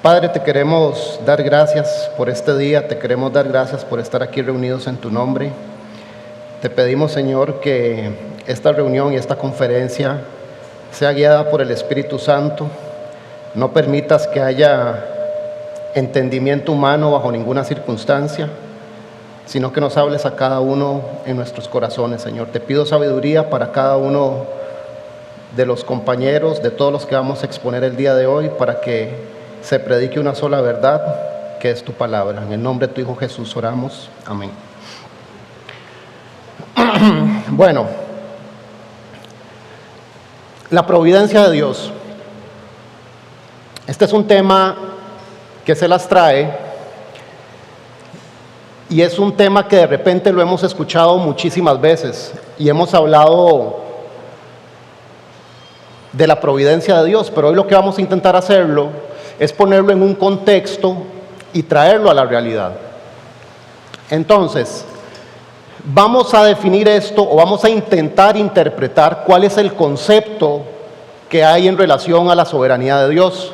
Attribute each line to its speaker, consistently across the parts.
Speaker 1: Padre, te queremos dar gracias por este día, te queremos dar gracias por estar aquí reunidos en tu nombre. Te pedimos, Señor, que esta reunión y esta conferencia sea guiada por el Espíritu Santo. No permitas que haya entendimiento humano bajo ninguna circunstancia, sino que nos hables a cada uno en nuestros corazones, Señor. Te pido sabiduría para cada uno de los compañeros, de todos los que vamos a exponer el día de hoy, para que se predique una sola verdad, que es tu palabra. En el nombre de tu Hijo Jesús oramos. Amén. Bueno, la providencia de Dios. Este es un tema que se las trae y es un tema que de repente lo hemos escuchado muchísimas veces y hemos hablado de la providencia de Dios, pero hoy lo que vamos a intentar hacerlo es ponerlo en un contexto y traerlo a la realidad. Entonces, vamos a definir esto o vamos a intentar interpretar cuál es el concepto que hay en relación a la soberanía de Dios.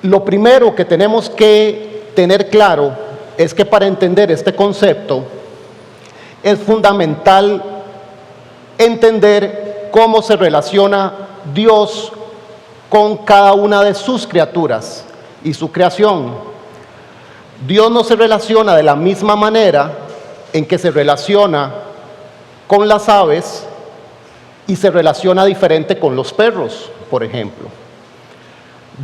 Speaker 1: Lo primero que tenemos que tener claro es que para entender este concepto es fundamental entender cómo se relaciona Dios con cada una de sus criaturas y su creación. Dios no se relaciona de la misma manera en que se relaciona con las aves y se relaciona diferente con los perros, por ejemplo.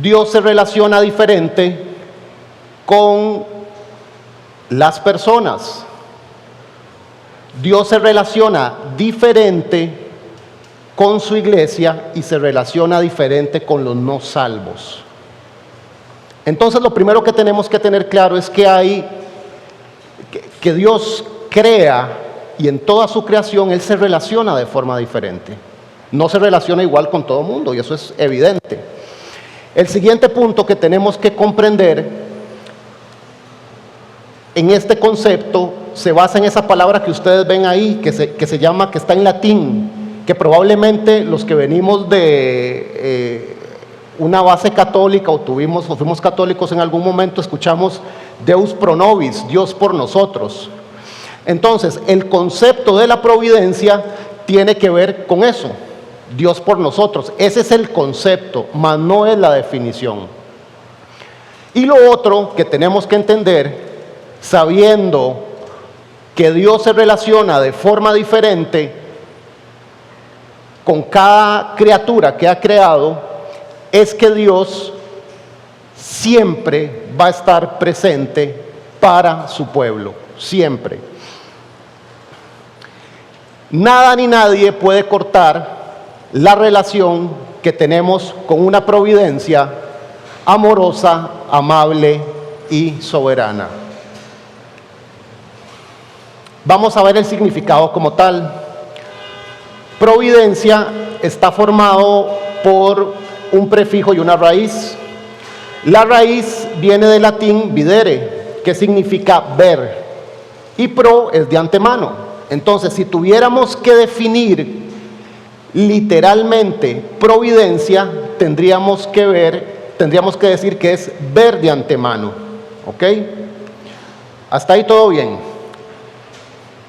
Speaker 1: Dios se relaciona diferente con las personas. Dios se relaciona diferente con su iglesia y se relaciona diferente con los no salvos. Entonces, lo primero que tenemos que tener claro es que Dios crea y en toda su creación Él se relaciona de forma diferente. No se relaciona igual con todo el mundo y eso es evidente. El siguiente punto que tenemos que comprender en este concepto se basa en esa palabra que ustedes ven ahí, que está en latín, que probablemente los que venimos de una base católica o fuimos católicos en algún momento, escuchamos Deus pro nobis, Dios por nosotros. Entonces, el concepto de la providencia tiene que ver con eso, Dios por nosotros. Ese es el concepto, mas no es la definición. Y lo otro que tenemos que entender, sabiendo que Dios se relaciona de forma diferente con cada criatura que ha creado, es que Dios siempre va a estar presente para su pueblo, siempre. Nada ni nadie puede cortar la relación que tenemos con una providencia amorosa, amable y soberana. Vamos a ver el significado como tal. Providencia está formado por un prefijo y una raíz. La raíz viene del latín videre, que significa ver, y pro es de antemano. Entonces, si tuviéramos que definir literalmente providencia, tendríamos que decir que es ver de antemano. ¿Ok? Hasta ahí todo bien.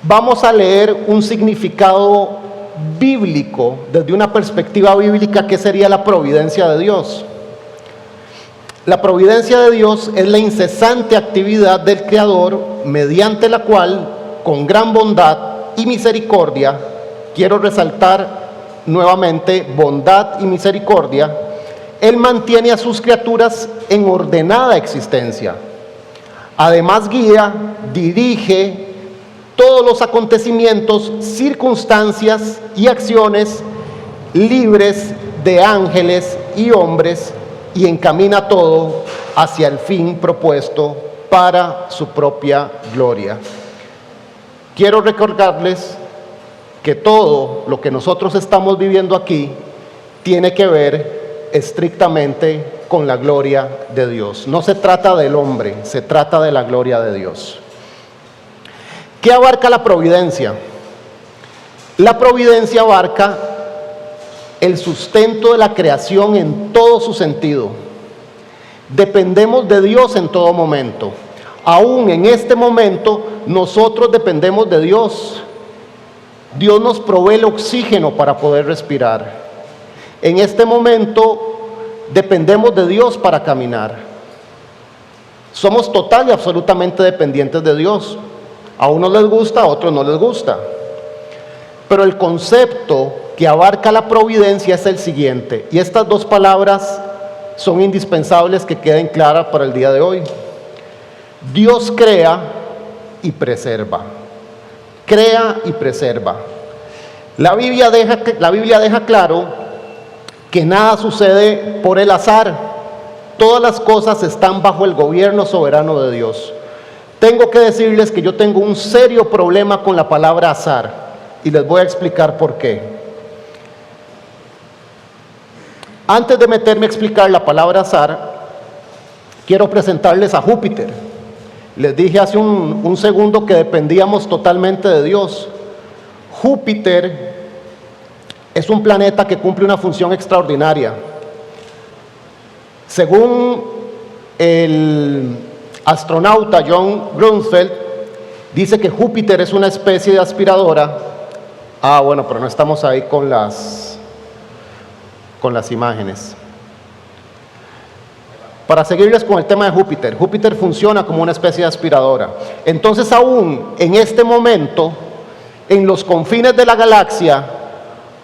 Speaker 1: Vamos a leer un significado bíblico, desde una perspectiva bíblica, ¿qué sería la providencia de Dios? La providencia de Dios es la incesante actividad del Creador mediante la cual, con gran bondad y misericordia, quiero resaltar nuevamente bondad y misericordia, Él mantiene a sus criaturas en ordenada existencia. Además guía, dirige todos los acontecimientos, circunstancias y acciones libres de ángeles y hombres y encamina todo hacia el fin propuesto para su propia gloria. Quiero recordarles que todo lo que nosotros estamos viviendo aquí tiene que ver estrictamente con la gloria de Dios. No se trata del hombre, se trata de la gloria de Dios. ¿Qué abarca la providencia? La providencia abarca el sustento de la creación en todo su sentido. Dependemos de Dios en todo momento. Aún en este momento, nosotros dependemos de Dios. Dios nos provee el oxígeno para poder respirar. En este momento, dependemos de Dios para caminar. Somos total y absolutamente dependientes de Dios. A unos les gusta, a otros no les gusta. Pero el concepto que abarca la providencia es el siguiente, y estas dos palabras son indispensables que queden claras para el día de hoy. Dios crea y preserva. Crea y preserva. La Biblia deja claro que nada sucede por el azar. Todas las cosas están bajo el gobierno soberano de Dios. Tengo que decirles que yo tengo un serio problema con la palabra azar, y les voy a explicar por qué. Antes de meterme a explicar la palabra azar, quiero presentarles a Júpiter. Les dije hace un segundo que dependíamos totalmente de Dios. Júpiter es un planeta que cumple una función extraordinaria. Según el astronauta John Grunsfeld, dice que Júpiter es una especie de aspiradora. Bueno, pero no estamos ahí con las imágenes. Para seguirles con el tema de Júpiter, Júpiter funciona como una especie de aspiradora. Entonces, aún en este momento, en los confines de la galaxia,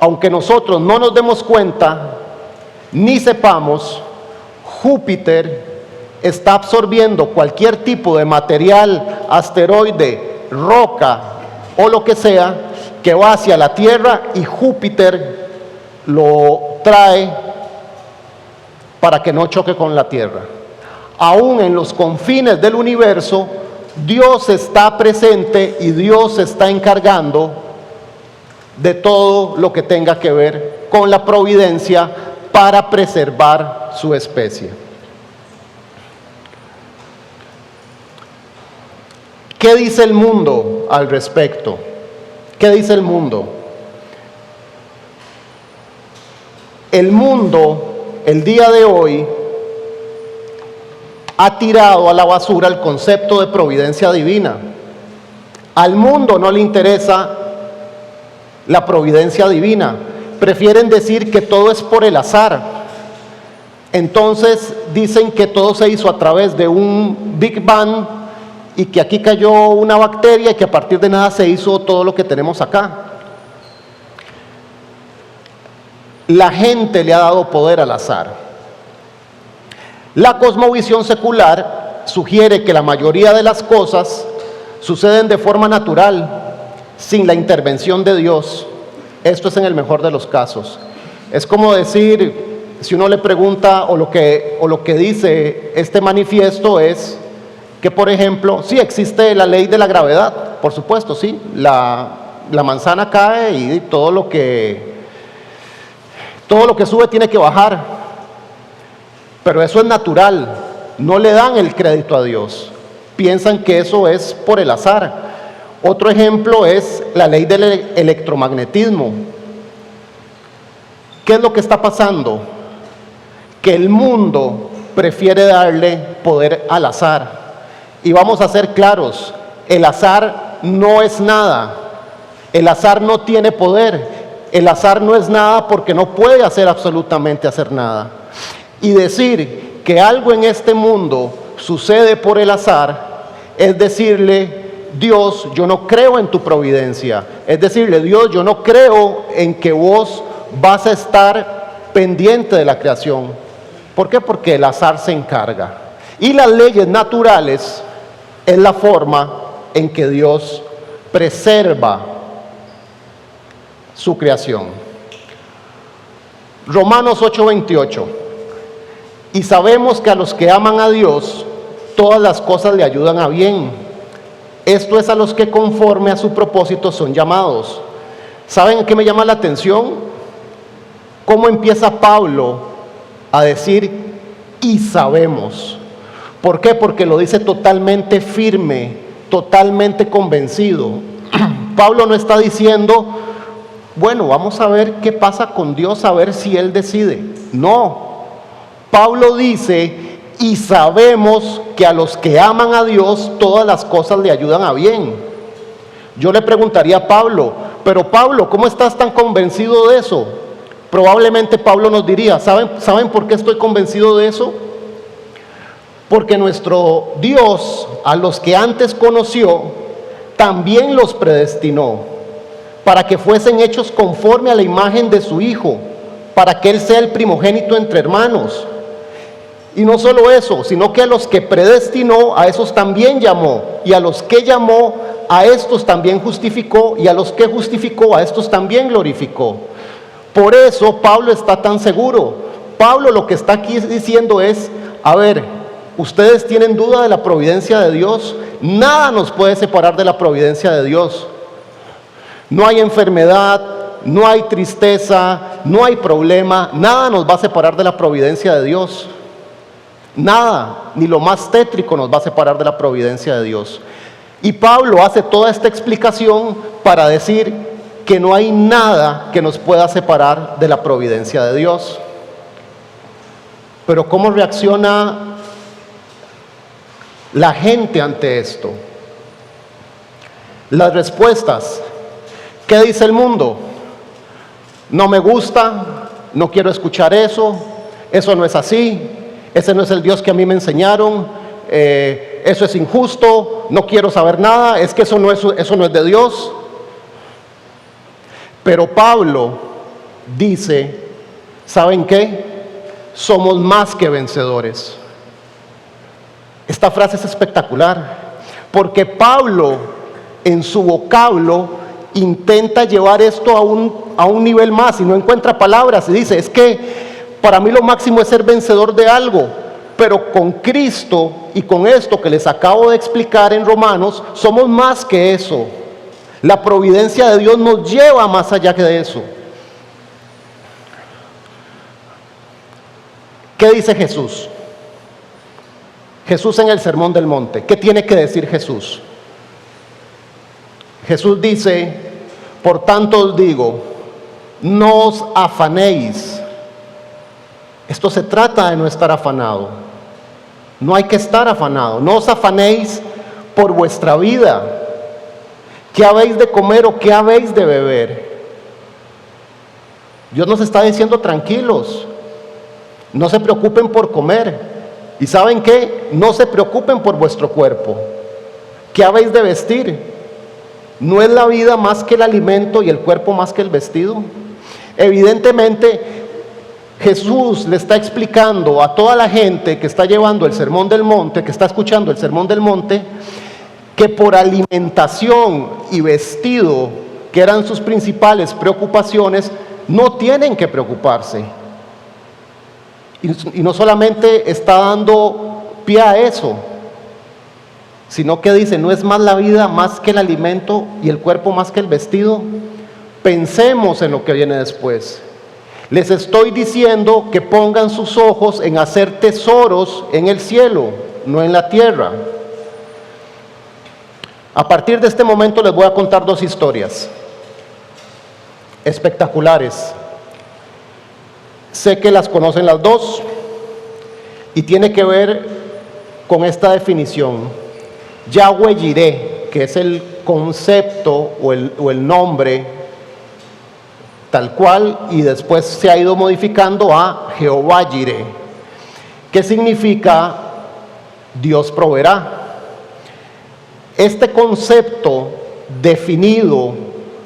Speaker 1: aunque nosotros no nos demos cuenta ni sepamos, Júpiter está absorbiendo cualquier tipo de material, asteroide, roca o lo que sea que va hacia la Tierra, y Júpiter lo trae para que no choque con la Tierra. Aún en los confines del universo, Dios está presente y Dios se está encargando de todo lo que tenga que ver con la providencia para preservar su especie. ¿Qué dice el mundo al respecto? ¿Qué dice el mundo? El mundo, el día de hoy, ha tirado a la basura el concepto de providencia divina. Al mundo no le interesa la providencia divina. Prefieren decir que todo es por el azar. Entonces dicen que todo se hizo a través de un Big Bang, y que aquí cayó una bacteria y que a partir de nada se hizo todo lo que tenemos acá. La gente le ha dado poder al azar. La cosmovisión secular sugiere que la mayoría de las cosas suceden de forma natural, sin la intervención de Dios. Esto es en el mejor de los casos. Es como decir, si uno le pregunta, o lo que dice este manifiesto es que, por ejemplo, sí existe la ley de la gravedad, por supuesto, sí, la manzana cae y todo lo que sube tiene que bajar, pero eso es natural. No le dan el crédito a Dios, piensan que eso es por el azar. Otro ejemplo es la ley del electromagnetismo. ¿Qué es lo que está pasando? Que el mundo prefiere darle poder al azar. Y vamos a ser claros, el azar no es nada, el azar no tiene poder, el azar no es nada porque no puede hacer nada. Y decir que algo en este mundo sucede por el azar es decirle, Dios, yo no creo en tu providencia, es decirle, Dios, yo no creo en que vos vas a estar pendiente de la creación. ¿Por qué? Porque el azar se encarga. Y las leyes naturales es la forma en que Dios preserva su creación. Romanos 8:28. Y sabemos que a los que aman a Dios, todas las cosas le ayudan a bien. Esto es a los que conforme a su propósito son llamados. ¿Saben qué me llama la atención? ¿Cómo empieza Pablo a decir y sabemos? ¿Por qué? Porque lo dice totalmente firme, totalmente convencido. Pablo no está diciendo, bueno, vamos a ver qué pasa con Dios, a ver si Él decide. No, Pablo dice, y sabemos que a los que aman a Dios todas las cosas le ayudan a bien. Yo le preguntaría a Pablo, pero Pablo, ¿cómo estás tan convencido de eso? Probablemente Pablo nos diría, ¿saben por qué estoy convencido de eso? Porque nuestro Dios, a los que antes conoció, también los predestinó para que fuesen hechos conforme a la imagen de su Hijo, para que Él sea el primogénito entre hermanos. Y no solo eso, sino que a los que predestinó, a esos también llamó, y a los que llamó, a estos también justificó, y a los que justificó, a estos también glorificó. Por eso Pablo está tan seguro. Pablo lo que está aquí diciendo es, a ver, ustedes tienen duda de la providencia de Dios. Nada nos puede separar de la providencia de Dios. No hay enfermedad, no hay tristeza, no hay problema, nada nos va a separar de la providencia de Dios. Nada, ni lo más tétrico nos va a separar de la providencia de Dios. Y Pablo hace toda esta explicación para decir que no hay nada que nos pueda separar de la providencia de Dios. Pero ¿cómo reacciona la gente ante esto? Las respuestas. ¿Qué dice el mundo? No me gusta, no quiero escuchar eso, eso no es así, ese no es el Dios que a mí me enseñaron, eso es injusto, no quiero saber nada, es que eso no es de Dios. Pero Pablo dice, ¿saben qué? Somos más que vencedores. Esta frase es espectacular, porque Pablo en su vocablo intenta llevar esto a un nivel más y no encuentra palabras y dice, es que para mí lo máximo es ser vencedor de algo, pero con Cristo y con esto que les acabo de explicar en Romanos, somos más que eso. La providencia de Dios nos lleva más allá que de eso. ¿Qué dice Jesús? Jesús en el Sermón del Monte. ¿Qué tiene que decir Jesús? Jesús dice, por tanto os digo, no os afanéis. Esto se trata de no estar afanado. No hay que estar afanado. No os afanéis por vuestra vida. ¿Qué habéis de comer o qué habéis de beber? Dios nos está diciendo tranquilos. No se preocupen por comer. ¿Y saben qué? No se preocupen por vuestro cuerpo. ¿Qué habéis de vestir? ¿No es la vida más que el alimento y el cuerpo más que el vestido? Evidentemente, Jesús le está explicando a toda la gente que está llevando el Sermón del Monte, que está escuchando el Sermón del Monte, que por alimentación y vestido, que eran sus principales preocupaciones, no tienen que preocuparse. Y no solamente está dando pie a eso, sino que dice, ¿no es más la vida más que el alimento y el cuerpo más que el vestido? Pensemos en lo que viene después. Les estoy diciendo que pongan sus ojos en hacer tesoros en el cielo, no en la tierra. A partir de este momento les voy a contar dos historias espectaculares. Sé que las conocen las dos y tiene que ver con esta definición. Yahweh Jireh, que es el concepto o el nombre tal cual, y después se ha ido modificando a Jehová Jireh, que significa Dios proveerá. Este concepto definido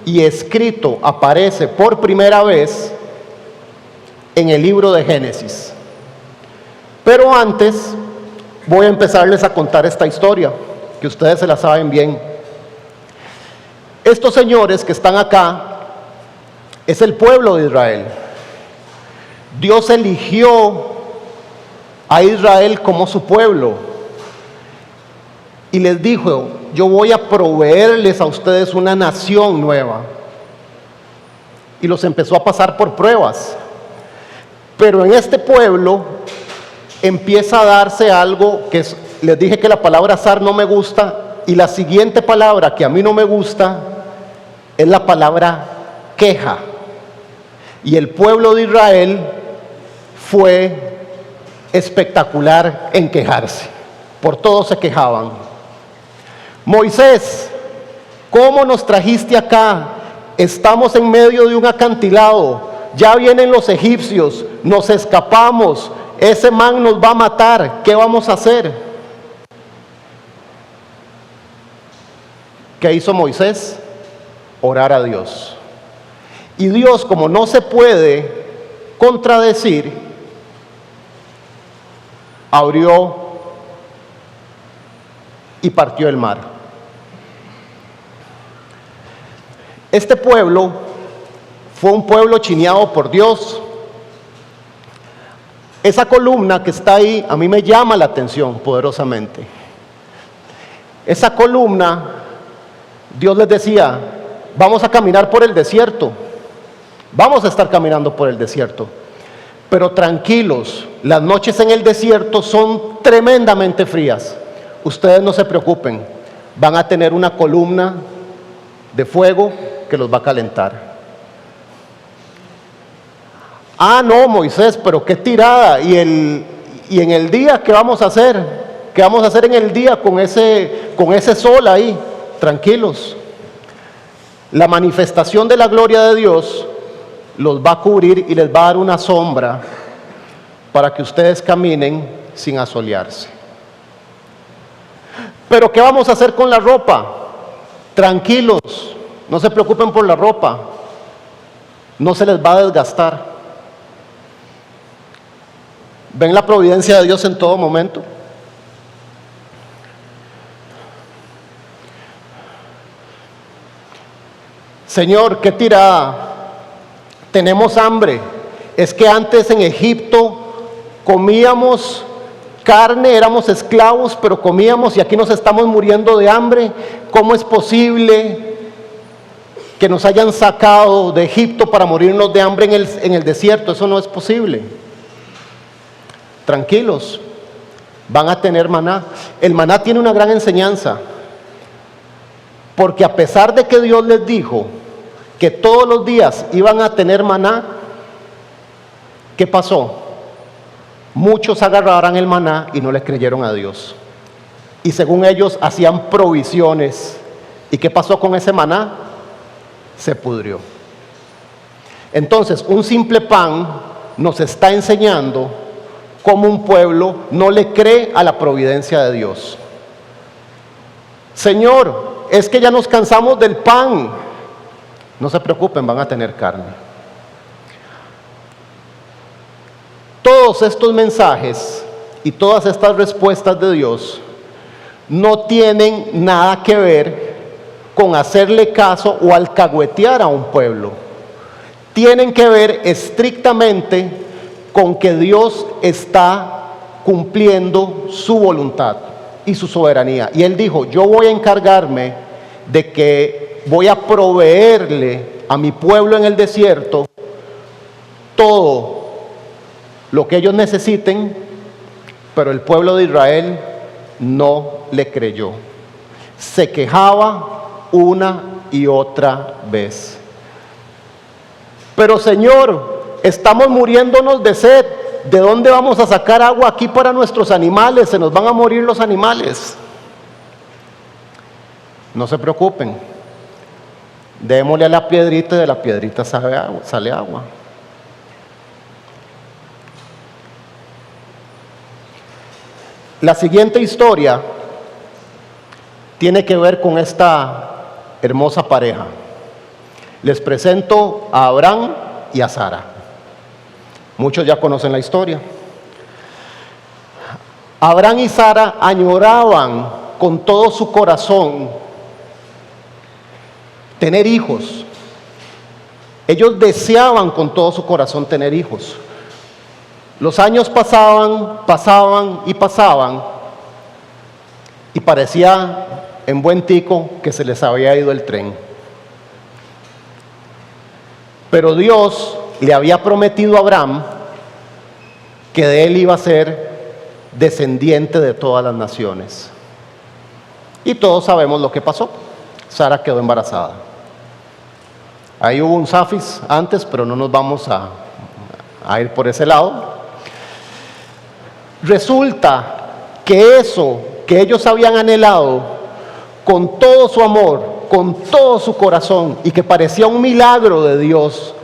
Speaker 1: y escrito aparece por primera vez en el libro de Génesis. Pero antes voy a empezarles a contar esta historia, que ustedes se la saben bien. Estos señores que están acá es el pueblo de Israel. Dios eligió a Israel como su pueblo y les dijo, yo voy a proveerles a ustedes una nación nueva. Y los empezó a pasar por pruebas. Pero en este pueblo empieza a darse algo que les dije que la palabra azar no me gusta, y la siguiente palabra que a mí no me gusta es la palabra queja. Y el pueblo de Israel fue espectacular en quejarse. Por todo se quejaban. Moisés, ¿cómo nos trajiste acá? Estamos en medio de un acantilado, ya vienen los egipcios, nos escapamos, ese man nos va a matar, ¿qué vamos a hacer? ¿Qué hizo Moisés? Orar a Dios. Y Dios, como no se puede contradecir, abrió y partió el mar. Este pueblo fue un pueblo chineado por Dios. Esa columna que está ahí a mí me llama la atención poderosamente. Esa columna, Dios les decía, vamos a caminar por el desierto, vamos a estar caminando por el desierto, pero tranquilos, las noches en el desierto son tremendamente frías. Ustedes no se preocupen, van a tener una columna de fuego que los va a calentar. Ah, no, Moisés, pero qué tirada. ¿Y en el día qué vamos a hacer? ¿Qué vamos a hacer en el día con ese sol ahí? Tranquilos. La manifestación de la gloria de Dios los va a cubrir y les va a dar una sombra para que ustedes caminen sin asolearse. Pero ¿qué vamos a hacer con la ropa? Tranquilos, no se preocupen por la ropa, no se les va a desgastar. ¿Ven la providencia de Dios en todo momento? Señor, qué tirada, tenemos hambre. Es que antes en Egipto comíamos carne, éramos esclavos, pero comíamos y aquí nos estamos muriendo de hambre. ¿Cómo es posible que nos hayan sacado de Egipto para morirnos de hambre en el desierto? Eso no es posible. Tranquilos, van a tener maná. El maná tiene una gran enseñanza, porque a pesar de que Dios les dijo que todos los días iban a tener maná, ¿qué pasó? Muchos agarraron el maná y no le creyeron a Dios. Y según ellos hacían provisiones. ¿Y qué pasó con ese maná? Se pudrió. Entonces, un simple pan nos está enseñando cómo un pueblo no le cree a la providencia de Dios. Señor, es que ya nos cansamos del pan. No se preocupen, van a tener carne. Todos estos mensajes y todas estas respuestas de Dios no tienen nada que ver con hacerle caso o alcahuetear a un pueblo. Tienen que ver estrictamente con que Dios está cumpliendo su voluntad y su soberanía. Y Él dijo, yo voy a encargarme de que voy a proveerle a mi pueblo en el desierto todo lo que ellos necesiten, pero el pueblo de Israel no le creyó. Se quejaba una y otra vez. Pero Señor, estamos muriéndonos de sed. ¿De dónde vamos a sacar agua aquí para nuestros animales? Se nos van a morir los animales. No se preocupen. Démosle a la piedrita y de la piedrita sale agua. La siguiente historia tiene que ver con esta hermosa pareja. Les presento a Abraham y a Sara. Muchos ya conocen la historia. Abraham y Sara añoraban con todo su corazón tener hijos. Ellos deseaban con todo su corazón tener hijos. Los años pasaban y parecía en buen tico que se les había ido el tren. Pero Dios le había prometido a Abraham que de él iba a ser descendiente de todas las naciones. Y todos sabemos lo que pasó. Sara quedó embarazada. Ahí hubo un zafis antes, pero no nos vamos a ir por ese lado. Resulta que eso que ellos habían anhelado con todo su amor, con todo su corazón, y que parecía un milagro de Dios,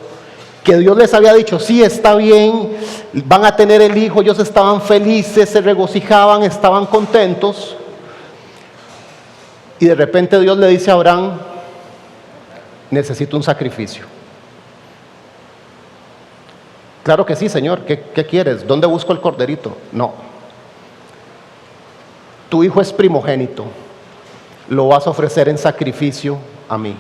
Speaker 1: que Dios les había dicho, sí, está bien, van a tener el hijo, ellos estaban felices, se regocijaban, estaban contentos, y de repente Dios le dice a Abraham, necesito un sacrificio. Claro que sí, Señor, ¿qué quieres? ¿Dónde busco el corderito? No. Tu hijo es primogénito, lo vas a ofrecer en sacrificio a mí.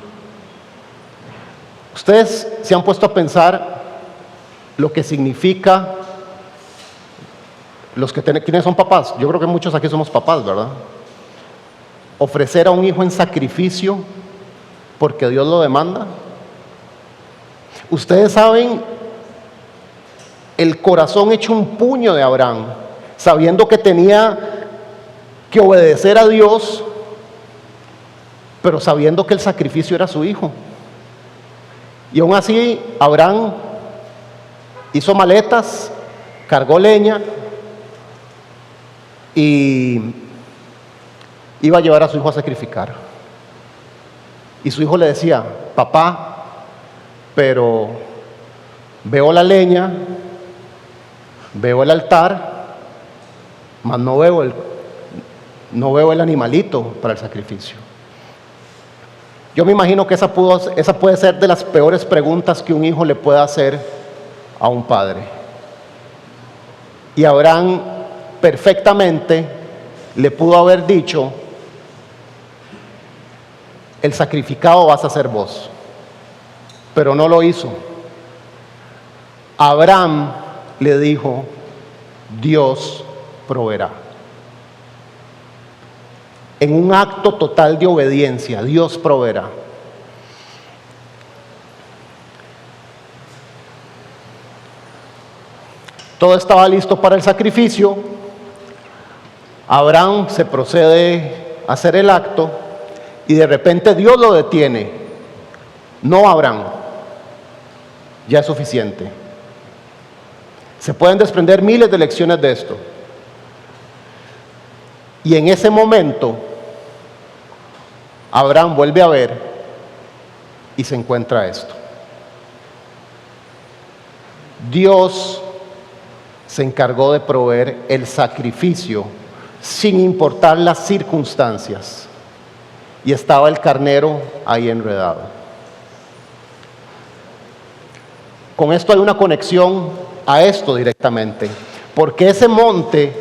Speaker 1: Ustedes se han puesto a pensar lo que significa, ¿quiénes son papás? Yo creo que muchos aquí somos papás, ¿verdad? Ofrecer a un hijo en sacrificio porque Dios lo demanda. Ustedes saben el corazón hecho un puño de Abraham, sabiendo que tenía que obedecer a Dios, pero sabiendo que el sacrificio era su hijo. Y aún así Abraham hizo maletas, cargó leña y iba a llevar a su hijo a sacrificar. Y su hijo le decía, papá, pero veo la leña, veo el altar, mas no veo el animalito para el sacrificio. Yo me imagino que esa puede ser de las peores preguntas que un hijo le pueda hacer a un padre. Y Abraham perfectamente le pudo haber dicho, el sacrificado vas a ser vos, pero no lo hizo. Abraham le dijo, Dios proveerá. En un acto total de obediencia, Dios proveerá. Todo estaba listo para el sacrificio. Abraham se procede a hacer el acto y de repente Dios lo detiene. No, Abraham, ya es suficiente. Se pueden desprender miles de lecciones de esto. Y en ese momento, Abraham vuelve a ver y se encuentra esto. Dios se encargó de proveer el sacrificio sin importar las circunstancias. Y estaba el carnero ahí enredado. Con esto hay una conexión a esto directamente, porque ese monte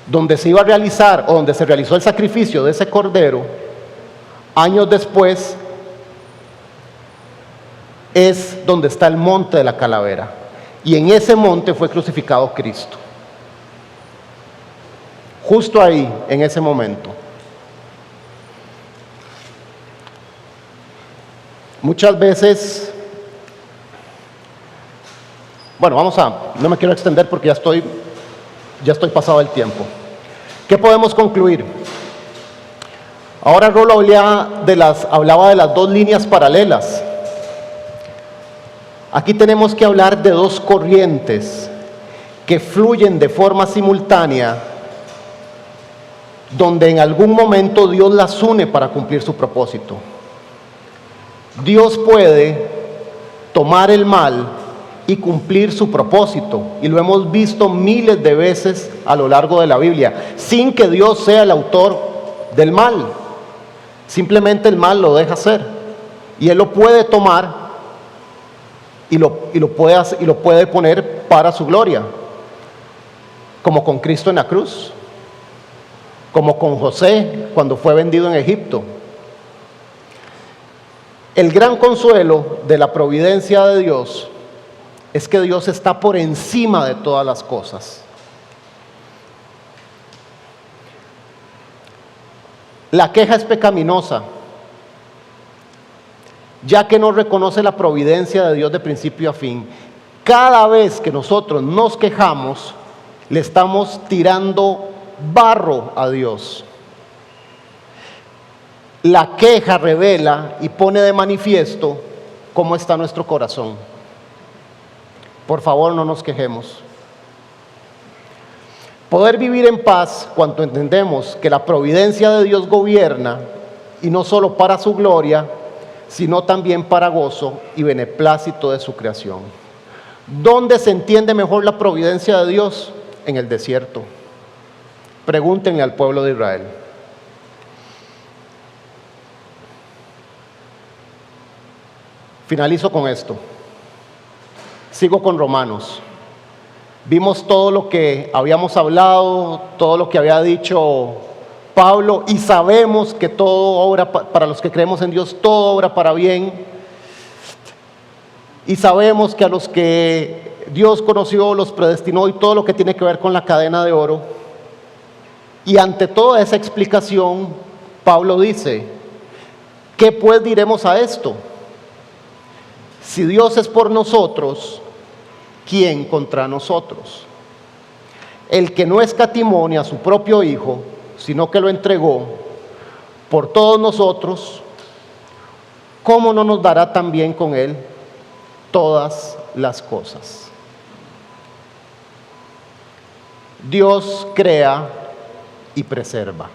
Speaker 1: donde se iba a realizar o donde se realizó el sacrificio de ese cordero, años después es donde está el monte de la calavera, y en ese monte fue crucificado Cristo, justo ahí, en ese momento. Muchas veces, bueno, no me quiero extender porque ya estoy pasado el tiempo. ¿Qué podemos concluir? Ahora Rolo hablaba de las dos líneas paralelas. Aquí tenemos que hablar de dos corrientes que fluyen de forma simultánea, donde en algún momento Dios las une para cumplir su propósito. Dios puede tomar el mal y cumplir su propósito, y lo hemos visto miles de veces a lo largo de la Biblia, sin que Dios sea el autor del mal. Simplemente el mal lo deja hacer, y Él lo puede tomar y lo puede poner para su gloria, como con Cristo en la cruz, como con José cuando fue vendido en Egipto. El gran consuelo de la providencia de Dios es que Dios está por encima de todas las cosas. La queja es pecaminosa, ya que no reconoce la providencia de Dios de principio a fin. Cada vez que nosotros nos quejamos, le estamos tirando barro a Dios. La queja revela y pone de manifiesto cómo está nuestro corazón. Por favor, no nos quejemos. Poder vivir en paz cuando entendemos que la providencia de Dios gobierna, y no solo para su gloria, sino también para gozo y beneplácito de su creación. ¿Dónde se entiende mejor la providencia de Dios? En el desierto. Pregúntenle al pueblo de Israel. Finalizo con esto. Sigo con Romanos. Vimos todo lo que habíamos hablado, todo lo que había dicho Pablo, y sabemos que todo obra para los que creemos en Dios, todo obra para bien. Y sabemos que a los que Dios conoció, los predestinó, y todo lo que tiene que ver con la cadena de oro. Y ante toda esa explicación, Pablo dice: ¿qué pues diremos a esto? Si Dios es por nosotros, ¿quién contra nosotros? El que no escatimó ni a su propio Hijo, sino que lo entregó por todos nosotros, ¿cómo no nos dará también con Él todas las cosas? Dios crea y preserva.